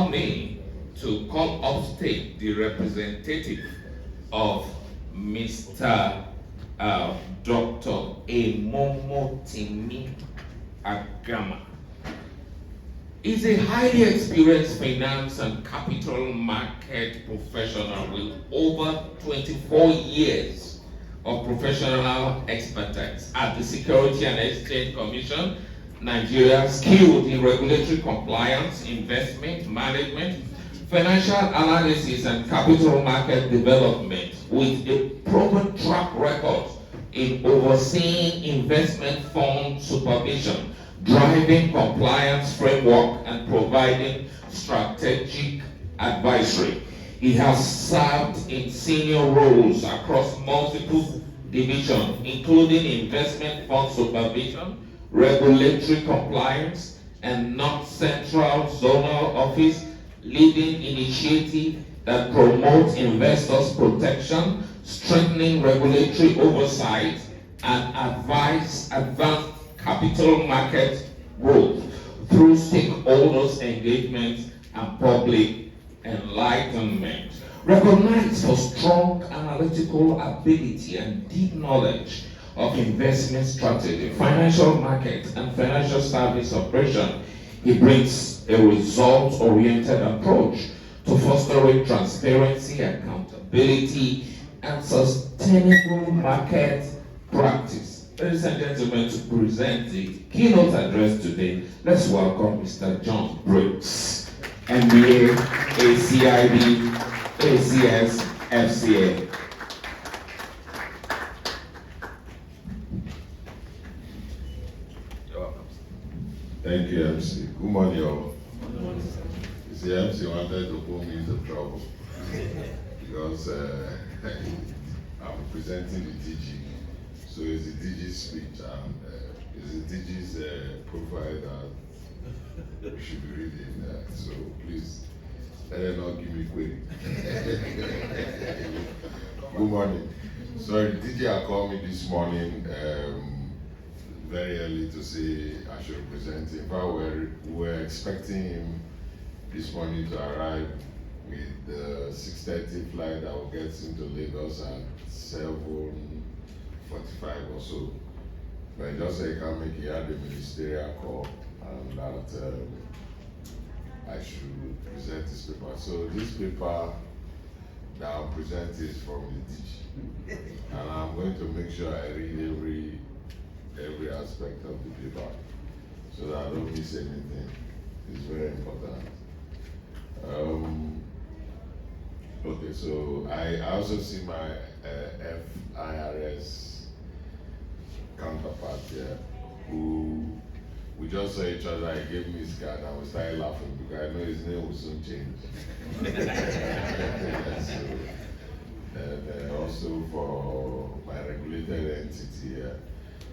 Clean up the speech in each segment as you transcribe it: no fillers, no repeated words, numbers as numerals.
allow me to call upstate the representative of Mr. Dr. Emomotimi Agama. He's a highly experienced finance and capital market professional with over 24 years of professional expertise at the Security and Exchange Commission, Nigeria, skilled in regulatory compliance, investment management, financial analysis, and capital market development, with a proven track record in overseeing investment fund supervision, driving compliance framework, and providing strategic advisory. He has served in senior roles across multiple divisions, including investment fund supervision, regulatory compliance, and North Central Zonal Office, leading initiatives that promote investors' protection, strengthening regulatory oversight, and advance capital market growth through stakeholders' engagement and public enlightenment. Recognized for strong analytical ability and deep knowledge of investment strategy, financial market, and financial service operation, he brings a results-oriented approach to fostering transparency, accountability, and sustainable market practice. Ladies and gentlemen, to present the keynote address today, let's welcome Mr. John Briggs, MBA, ACIB, ACS, FCA. You're welcome. Thank you, MC. Good morning, all. You see, MC wanted to put me into trouble because I'm presenting the DG. So it's the DG's speech and it's the DG's profile that we should be reading. So please, let them not give me quick. Good morning. Sorry, the DG had called me this morning very early to say I should present him. But we were expecting him this morning to arrive with the 6:30 flight that will get into Lagos at 7:45 or so. But just say he can't make it, he had a ministerial call and that I should present this paper. So this paper that I'll present is from the DG. And I'm going to make sure I read every aspect of the paper so that I don't miss anything. It's very important. Okay, so I also see my FIRS counterpart here, who we just saw each other. He gave me his card and we started laughing because I know his name will soon change. So, and also for my regulated entity here.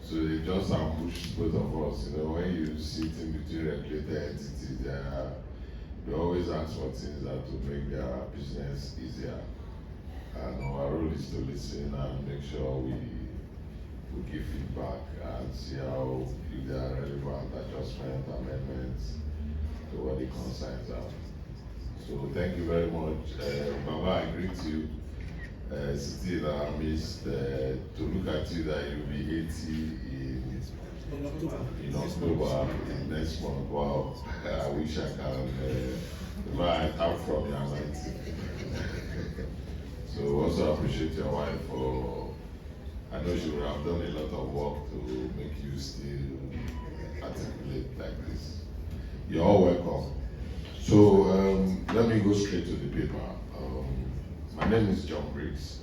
So they just ambushed both of us. You know, when you sit in between regulated entities, they always ask for things that to make their business easier. And our role is to listen and make sure we give feedback and see how if there are relevant adjustments, amendments to what the concerns are. So thank you very much. Baba, I greet you. Still, I missed to look at you that you'll be 80 in October next month. Wow, I wish I can. I'm from your 90. So also appreciate your wife for. I know she would have done a lot of work to make you still articulate like this. You're all welcome. So let me go straight to the paper. My name is John Briggs.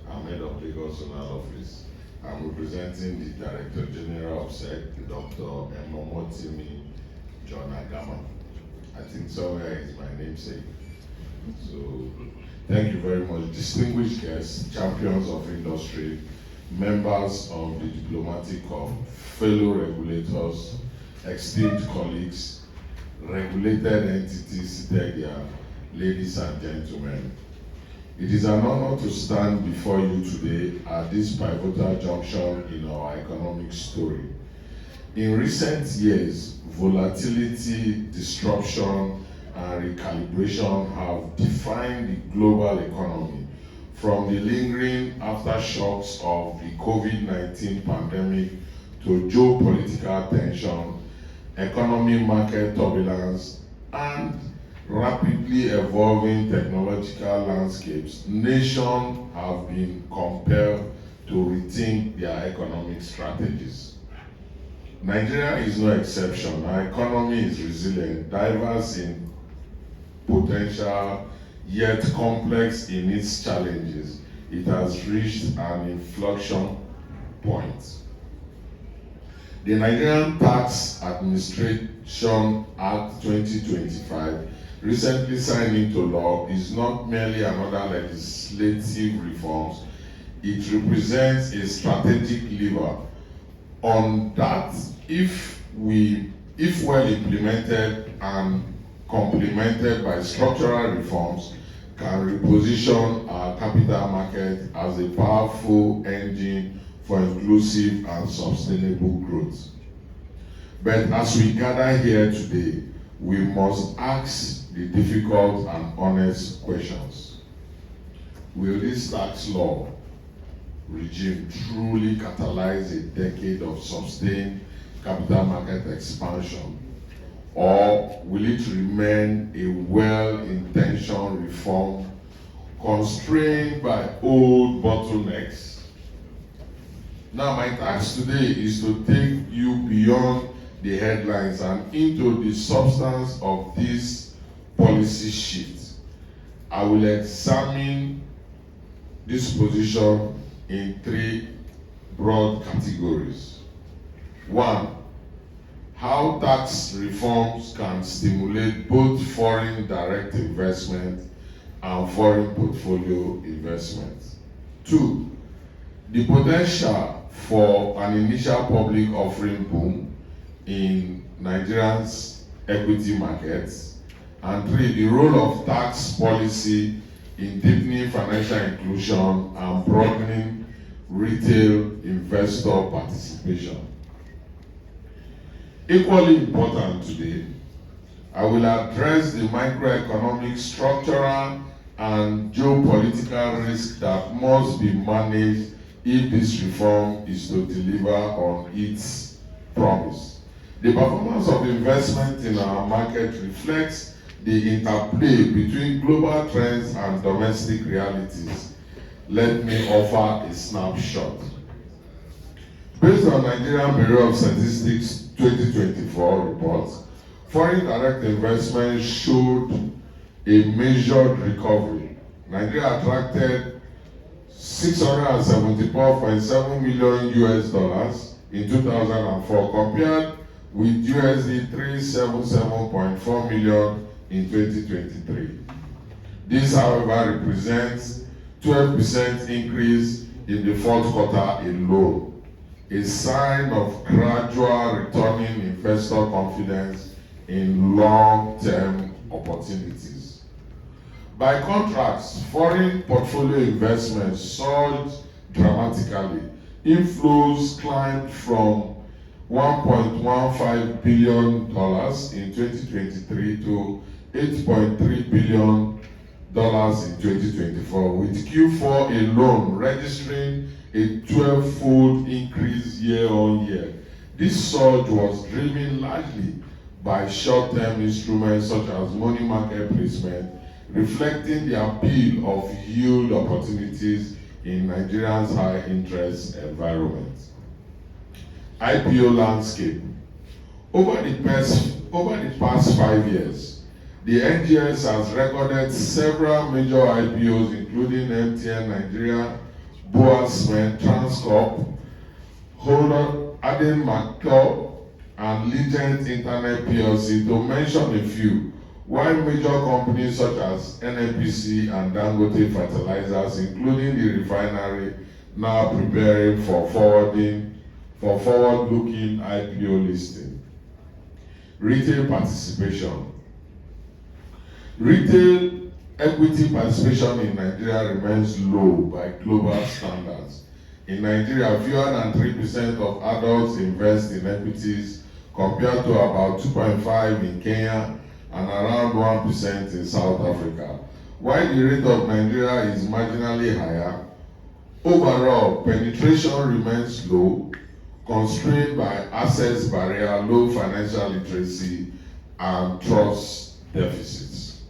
I'm head of Lagos Zonal Office. I'm representing the Director General of SEC, Dr. Emomotimi John Agama. I think somewhere is my namesake. So thank you very much. Distinguished guests, champions of industry, members of the diplomatic corps, fellow regulators, esteemed colleagues, regulated entities seated here, ladies and gentlemen. It is an honor to stand before you today at this pivotal junction in our economic story. In recent years, volatility, disruption, and recalibration have defined the global economy, from the lingering aftershocks of the COVID-19 pandemic to geopolitical tension, economic market turbulence, and rapidly evolving technological landscapes. Nations have been compelled to rethink their economic strategies. Nigeria is no exception. Our economy is resilient, diverse in potential, yet complex in its challenges. It has reached an inflection point. The Nigerian Tax Administration Act 2025, recently signed into law, is not merely another legislative reform. It represents a strategic lever on that, if well implemented and complemented by structural reforms, can reposition our capital market as a powerful engine for inclusive and sustainable growth. But as we gather here today, we must ask the difficult and honest questions. Will this tax law regime truly catalyze a decade of sustained capital market expansion, or will it remain a well-intentioned reform constrained by old bottlenecks? Now, my task today is to take you beyond the headlines and into the substance of this policy shift. I will examine this position in three broad categories. One, how tax reforms can stimulate both foreign direct investment and foreign portfolio investment. Two, the potential for an initial public offering boom in Nigeria's equity markets. And three, the role of tax policy in deepening financial inclusion and broadening retail investor participation. Equally important today, I will address the microeconomic, structural, and geopolitical risks that must be managed if this reform is to deliver on its promise. The performance of investment in our market reflects the interplay between global trends and domestic realities. Let me offer a snapshot. Based on Nigerian Bureau of Statistics 2024 report, foreign direct investment showed a measured recovery. Nigeria attracted $674.7 million in 2004, compared with $377.4 million in 2023. This, however, represents 12% increase in the fourth quarter alone, a sign of gradual returning investor confidence in long-term opportunities. By contrast, foreign portfolio investments surged dramatically. Inflows climbed from $1.15 billion in 2023 to $8.3 billion in 2024, with Q4 alone registering a 12-fold increase year-on-year. This surge was driven largely by short-term instruments such as money market placement, reflecting the appeal of yield opportunities in Nigeria's high-interest environment. IPO landscape. Over the past 5 years, the NGS has recorded several major IPOs, including MTN Nigeria, Boa Cement, Transcorp, Holder, Aden McCall, and Legend Internet PLC, to mention a few, while major companies such as NNPC and Dangote Fertilizers, including the refinery, now preparing for forward-looking IPO listing. Retail participation. Retail equity participation in Nigeria remains low by global standards. In Nigeria, fewer than 3% of adults invest in equities, compared to about 2.5% in Kenya and around 1% in South Africa. While the rate of Nigeria is marginally higher, overall penetration remains low, constrained by access barrier, low financial literacy, and trust deficits.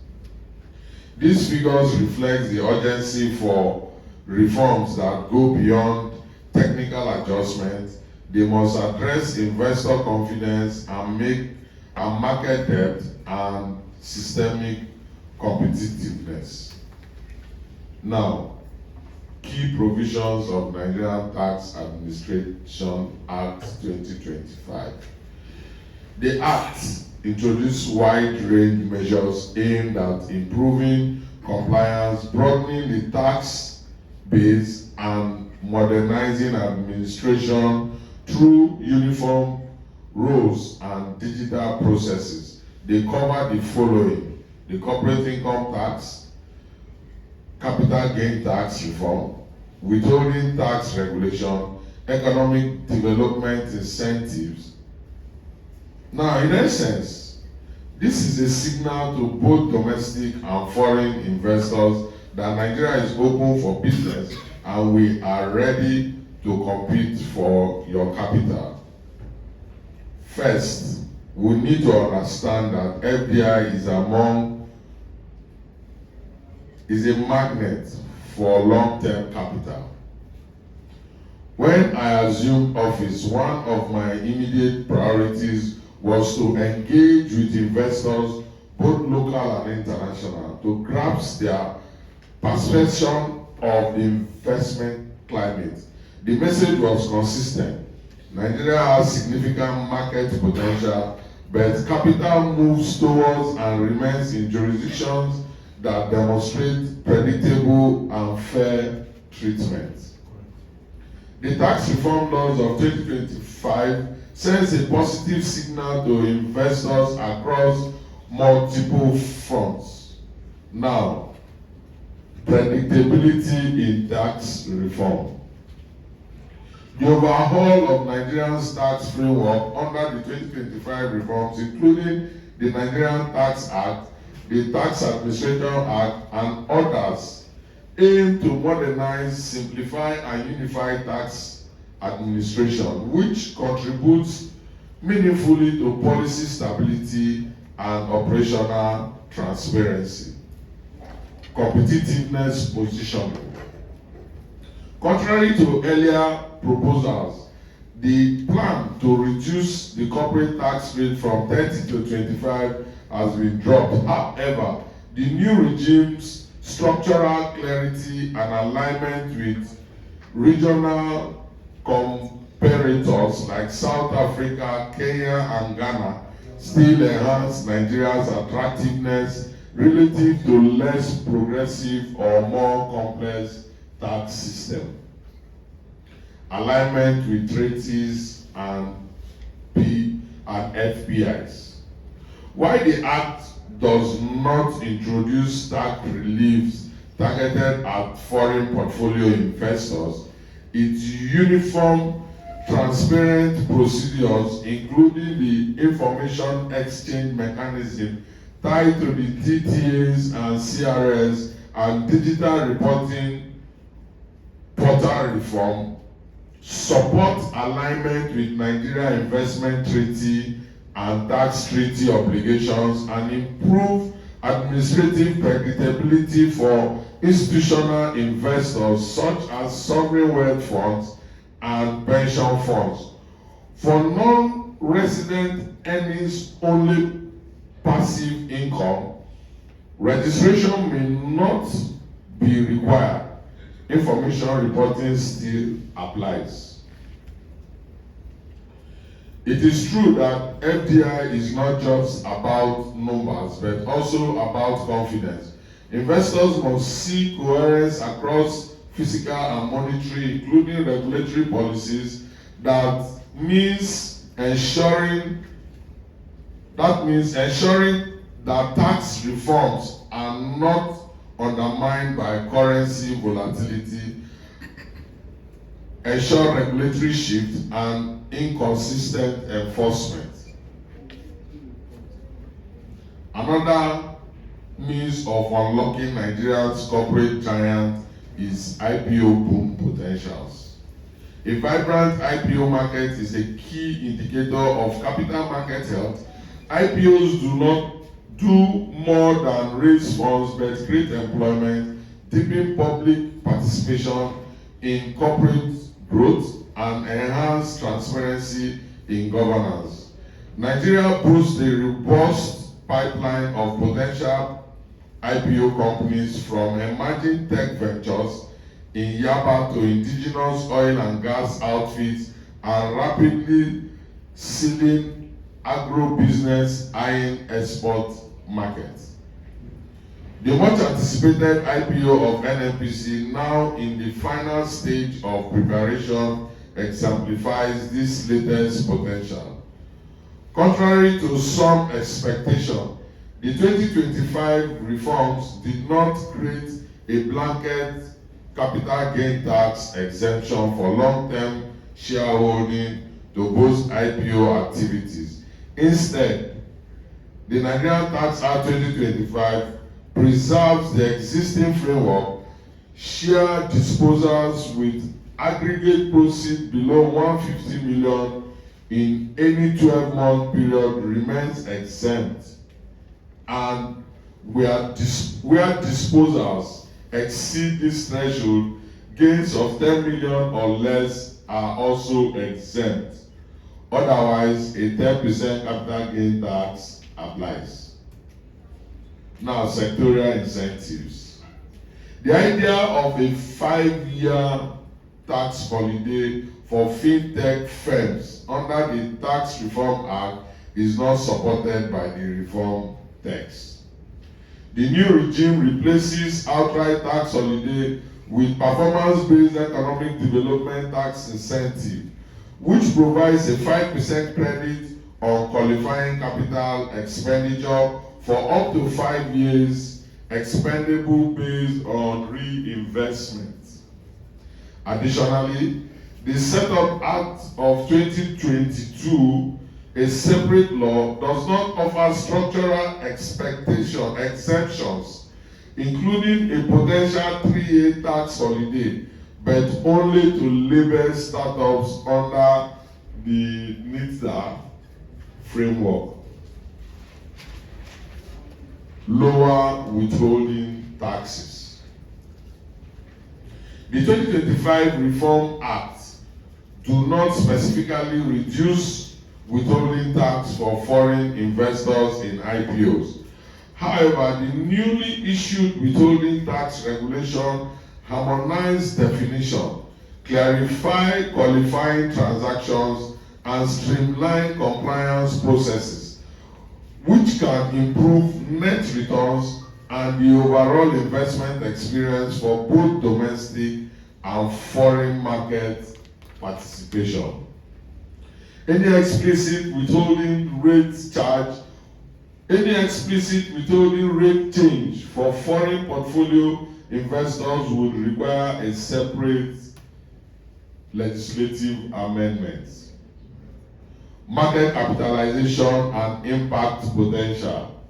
These figures reflect the urgency for reforms that go beyond technical adjustment. They must address investor confidence and market depth and systemic competitiveness. Now, key provisions of Nigerian Tax Administration Act 2025. The Act introduced wide-range measures aimed at improving compliance, broadening the tax base, and modernizing administration through uniform rules and digital processes. They cover the following: the corporate income tax, capital gain tax reform, withholding tax regulation, economic development incentives. Now, in essence, this is a signal to both domestic and foreign investors that Nigeria is open for business and we are ready to compete for your capital. First, we need to understand that FDI is a magnet for long-term capital. When I assumed office, one of my immediate priorities was to engage with investors, both local and international, to grasp their perception of the investment climate. The message was consistent. Nigeria has significant market potential, but capital moves towards and remains in jurisdictions that demonstrate predictable and fair treatment. The tax reform laws of 2025 sends a positive signal to investors across multiple fronts. Now, predictability in tax reform. The overhaul of Nigeria's tax framework under the 2025 reforms, including the Nigerian Tax Act, the Tax Administration Act, and others, aim to modernize, simplify, and unify tax administration, which contributes meaningfully to policy stability and operational transparency. Competitiveness positioning. Contrary to earlier proposals, the plan to reduce the corporate tax rate from 30 to 25 has been dropped. However, the new regime's structural clarity and alignment with regional comparators like South Africa, Kenya, and Ghana still enhance Nigeria's attractiveness relative to less progressive or more complex tax system. Alignment with treaties and FPIs. While the Act does not introduce tax reliefs targeted at foreign portfolio investors, its uniform, transparent procedures, including the information exchange mechanism tied to the TTAs and CRS and digital reporting portal reform, support alignment with Nigeria Investment Treaty and tax treaty obligations, and improve administrative predictability for institutional investors such as sovereign wealth funds and pension funds. For non-resident earnings only passive income, registration may not be required. Information reporting still applies. It is true that FDI is not just about numbers, but also about confidence. Investors must see coherence across fiscal and monetary, including regulatory policies. That means ensuring that tax reforms are not undermined by currency volatility, ensure regulatory shift, and inconsistent enforcement. Another means of unlocking Nigeria's corporate giant is IPO boom potentials. A vibrant IPO market is a key indicator of capital market health. IPOs do not do more than raise funds but create employment, deepen public participation in corporate growth, and enhance transparency in governance. Nigeria boasts a robust pipeline of potential IPO companies, from emerging tech ventures in Yaba to indigenous oil and gas outfits and rapidly scaling agro-business eyeing export markets. The much anticipated IPO of NNPC, now in the final stage of preparation, exemplifies this latest potential. Contrary to some expectation, the 2025 reforms did not create a blanket capital gain tax exemption for long-term shareholding to boost IPO activities. Instead, the Nigerian Tax Act 2025 preserves the existing framework. Share disposals with aggregate proceeds below 150 million in any 12-month period remains exempt, and where disposals exceed this threshold, gains of 10 million or less are also exempt. Otherwise, a 10% capital gain tax applies. Now, sectorial incentives. The idea of a 5-year tax holiday for fintech firms under the Tax Reform Act is not supported by the reform text. The new regime replaces outright tax holiday with performance-based economic development tax incentive, which provides a 5% credit on qualifying capital expenditure for up to 5 years, expendable based on reinvestment. Additionally, the Setup Act of 2022, a separate law, does not offer structural exemptions, including a potential 3-year tax holiday, but only to label startups under the NITDA framework. Lower withholding taxes. The 2025 Reform Act do not specifically reduce withholding tax for foreign investors in IPOs. However, the newly issued withholding tax regulation harmonize definition, clarify qualifying transactions, and streamline compliance processes, which can improve net returns and the overall investment experience for both domestic and foreign market participation. Any explicit withholding rate change for foreign portfolio investors would require a separate legislative amendment. Market capitalization and impact potential.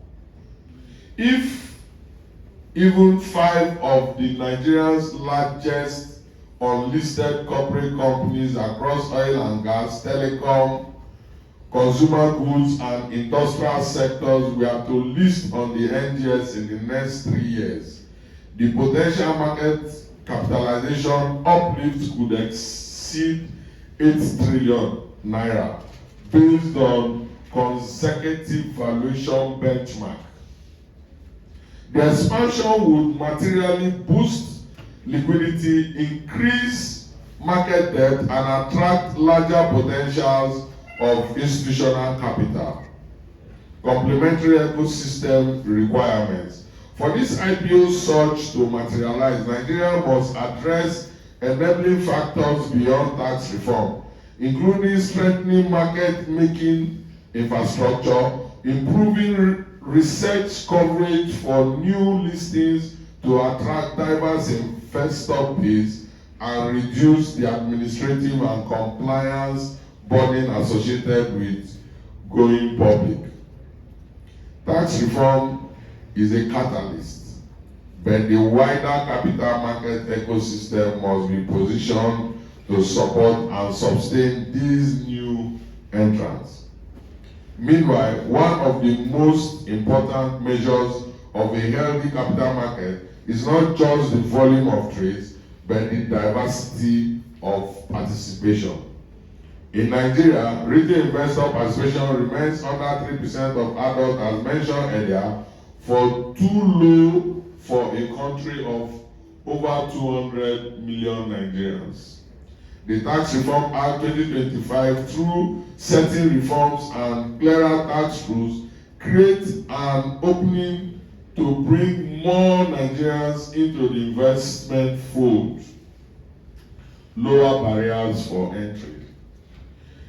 If even 5 of the Nigeria's largest unlisted corporate companies across oil and gas, telecom, consumer goods, and industrial sectors were to list on the NGX in the next 3 years, the potential market capitalization uplift could exceed 8 trillion naira based on consecutive valuation benchmark. The expansion would materially boost liquidity, increase market depth, and attract larger potentials of institutional capital. Complementary ecosystem requirements. For this IPO surge to materialize, Nigeria must address enabling factors beyond tax reform, including strengthening market-making infrastructure, improving research coverage for new listings to attract diverse investor base, and reduce the administrative and compliance burden associated with going public. Tax reform is a catalyst, but the wider capital market ecosystem must be positioned to support and sustain these new entrants. Meanwhile, one of the most important measures of a healthy capital market is not just the volume of trades, but the diversity of participation. In Nigeria, retail investor participation remains under 3% of adults, as mentioned earlier, for too low for a country of over 200 million Nigerians. The Tax Reform Act 2025, through certain reforms and clearer tax rules, creates an opening to bring more Nigerians into the investment fold, lower barriers for entry.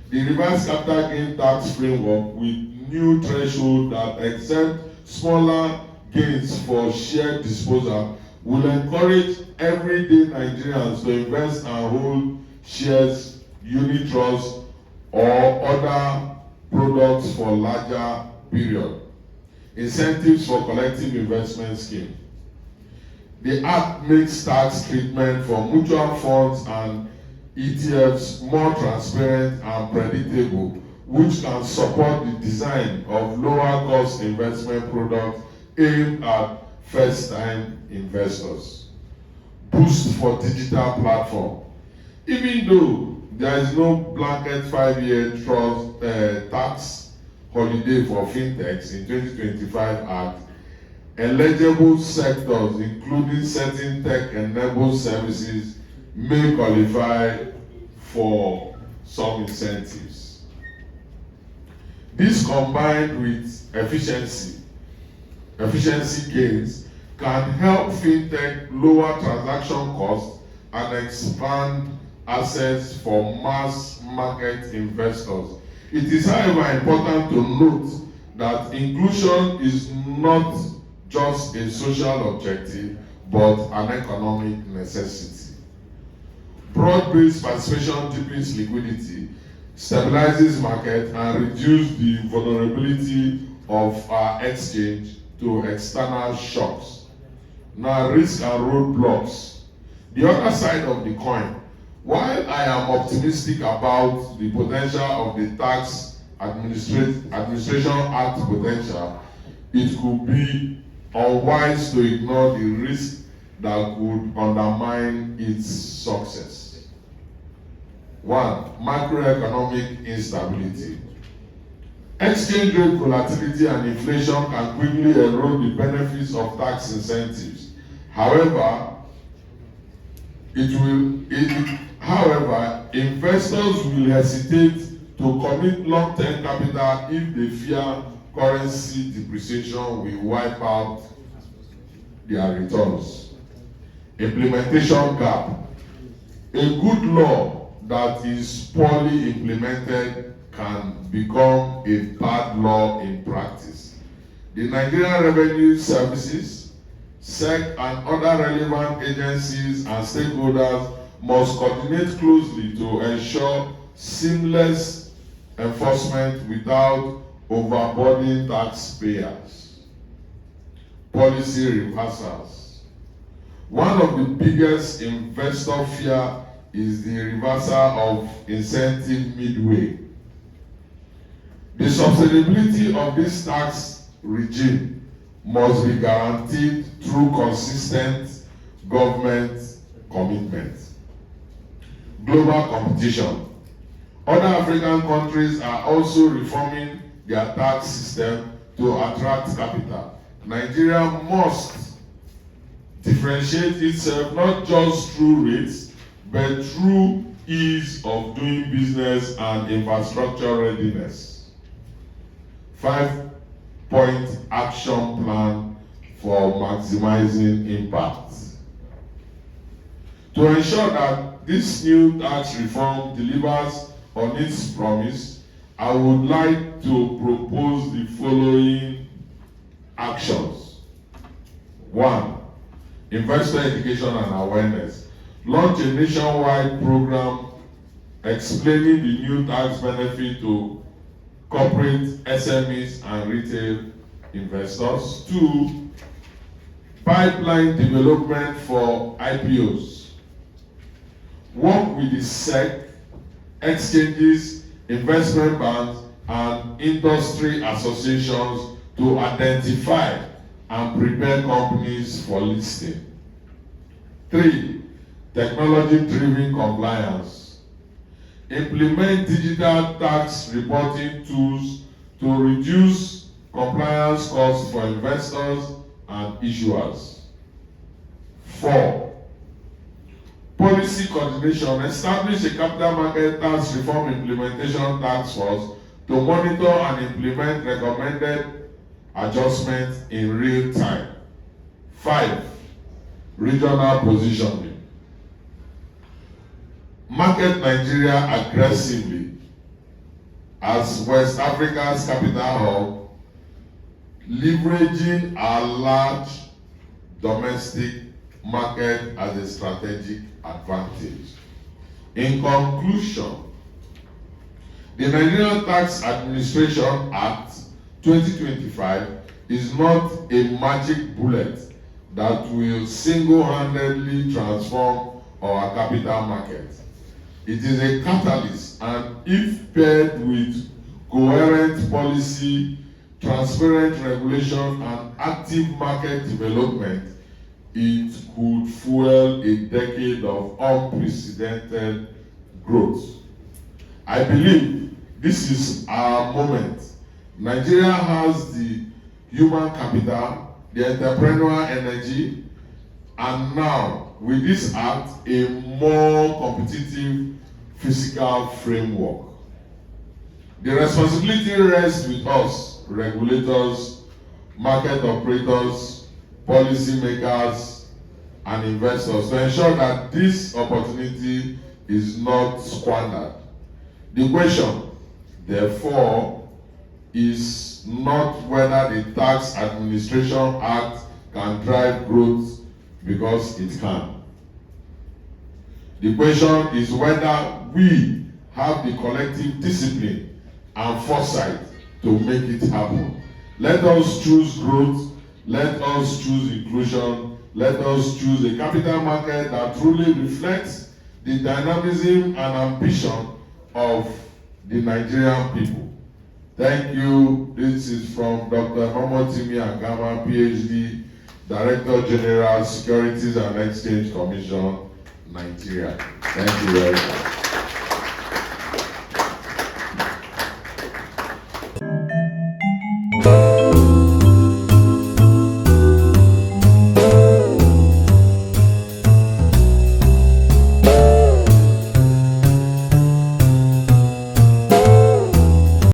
The reverse capital gain tax framework with new threshold that exempt smaller gains for shared disposal will encourage everyday Nigerians to invest and hold shares, unit trusts, or other products for larger period. Incentives for collective investment scheme. The Act makes tax treatment for mutual funds and ETFs more transparent and predictable, which can support the design of lower cost investment products aimed at first-time investors. Boost for digital platform. Even though there is no blanket 5-year tax holiday for fintechs in 2025 Act, eligible sectors, including certain tech-enabled services, may qualify for some incentives. This, combined with efficiency gains, can help fintech lower transaction costs and expand access for mass market investors. It is, however, important to note that inclusion is not just a social objective, but an economic necessity. Broad-based participation deepens liquidity, stabilizes market, and reduces the vulnerability of our exchange to external shocks. Now, risk and roadblocks. The other side of the coin. While I am optimistic about the potential of the Tax Administration Act potential, it could be unwise to ignore the risk that could undermine its success. 1. Macroeconomic instability. Exchange rate volatility and inflation can quickly erode the benefits of tax incentives. However, investors will hesitate to commit long-term capital if they fear currency depreciation will wipe out their returns. Implementation gap. A good law that is poorly implemented can become a bad law in practice. The Nigerian Revenue Services, SEC, and other relevant agencies and stakeholders must coordinate closely to ensure seamless enforcement without overburdening taxpayers. Policy reversals. One of the biggest investor fear is the reversal of incentive midway. The sustainability of this tax regime must be guaranteed through consistent government commitment. Global competition. Other African countries are also reforming their tax system to attract capital. Nigeria must differentiate itself not just through rates, but through ease of doing business and infrastructure readiness. 5-point action plan for maximizing impact. To ensure that this new tax reform delivers on its promise, I would like to propose the following actions. 1. Investor education and awareness. Launch a nationwide program explaining the new tax benefit to corporate, SMEs, and retail investors. 2, pipeline development for IPOs. Work with the SEC, exchanges, investment banks, and industry associations to identify and prepare companies for listing. 3, technology-driven compliance. Implement digital tax reporting tools to reduce compliance costs for investors and issuers. 4, policy coordination. Establish a capital market tax reform implementation task force to monitor and implement recommended adjustments in real time. 5, regional positioning. Market Nigeria aggressively as West Africa's capital hub, leveraging our large domestic market as a strategic advantage. In conclusion, the Nigerian Tax Administration Act 2025 is not a magic bullet that will single-handedly transform our capital market. It is a catalyst, and if paired with coherent policy, transparent regulation, and active market development, it could fuel a decade of unprecedented growth. I believe this is our moment. Nigeria has the human capital, the entrepreneurial energy, and now with this act, a more competitive fiscal framework. The responsibility rests with us, regulators, market operators, policymakers, and investors to ensure that this opportunity is not squandered. The question, therefore, is not whether the Tax Administration Act can drive growth, because it can. The question is whether we have the collective discipline and foresight to make it happen. Let us choose growth, let us choose inclusion, let us choose a capital market that truly reflects the dynamism and ambition of the Nigerian people. Thank you. This is from Dr. Emomotimi, PhD, Director General, Securities and Exchange Commission, Nigeria. Thank you very much.